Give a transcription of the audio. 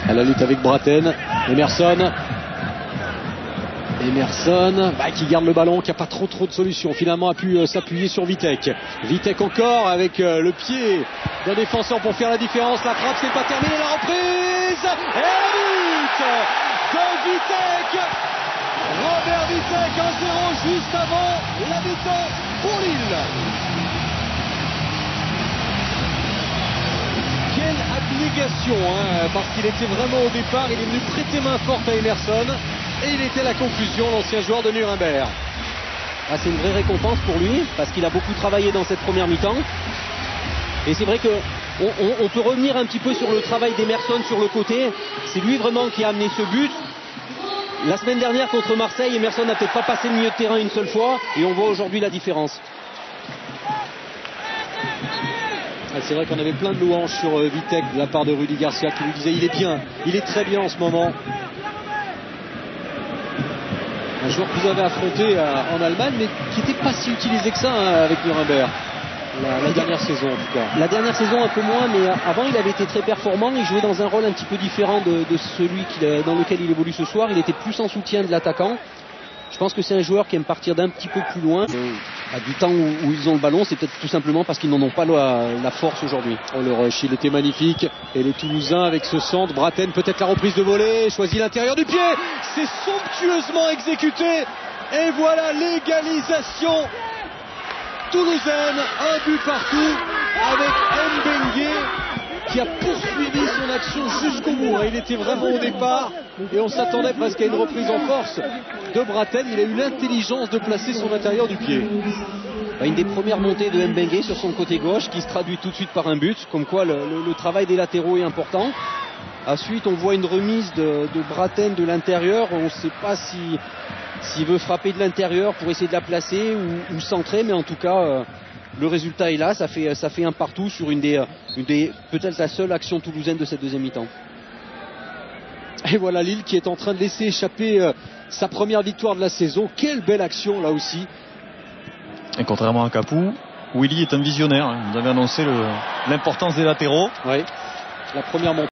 à la lutte avec Braten. Emerson qui garde le ballon, qui n'a pas trop de solutions. Finalement a pu s'appuyer sur Vitek. Vitek encore avec le pied d'un défenseur pour faire la différence. La frappe, c'est pas terminé, la reprise et le but de Vitek. Robert Vitek, 1-0 juste avant la mi-temps pour Lille. Quelle abnégation, parce qu'il était vraiment au départ, il est venu prêter main forte à Emerson et il était la conclusion, l'ancien joueur de Nuremberg. Ah, c'est une vraie récompense pour lui parce qu'il a beaucoup travaillé dans cette première mi-temps. Et c'est vrai qu'on peut revenir un petit peu sur le travail d'Emerson sur le côté. C'est lui vraiment qui a amené ce but. La semaine dernière contre Marseille, Emerson n'a peut-être pas passé le milieu de terrain une seule fois et on voit aujourd'hui la différence. C'est vrai qu'on avait plein de louanges sur Vitek de la part de Rudy Garcia qui lui disait il est bien, il est très bien en ce moment. Un joueur que vous avez affronté en Allemagne mais qui n'était pas si utilisé que ça avec Nuremberg. La dernière saison en tout cas. La dernière saison un peu moins, mais avant il avait été très performant. Il jouait dans un rôle un petit peu différent de celui dans lequel il évolue ce soir. Il était plus en soutien de l'attaquant. Je pense que c'est un joueur qui aime partir d'un petit peu plus loin. Du temps où ils ont le ballon, c'est peut-être tout simplement parce qu'ils n'en ont pas la force aujourd'hui. Oh, le rush, il était magnifique. Et les Toulousains avec ce centre. Braten, peut-être la reprise de volée. Choisit l'intérieur du pied. C'est somptueusement exécuté. Et voilà l'égalisation toulousaine. Un but partout avec Mbengue qui a poursuivi son action jusqu'au bout. Il était vraiment au départ et on s'attendait presque à une reprise en force de Braten. Il a eu l'intelligence de placer son intérieur du pied. Une des premières montées de Mbengue sur son côté gauche qui se traduit tout de suite par un but, comme quoi le travail des latéraux est important. Ensuite on voit une remise de Braten de l'intérieur. On ne sait pas s'il veut frapper de l'intérieur pour essayer de la placer ou centrer, mais en tout cas le résultat est là, ça fait un partout sur une des peut-être la seule action toulousaine de cette deuxième mi-temps. Et voilà Lille qui est en train de laisser échapper sa première victoire de la saison. Quelle belle action là aussi. Et contrairement à Capou, Willy est un visionnaire. Il nous avait annoncé l'importance des latéraux. Oui, la première montée.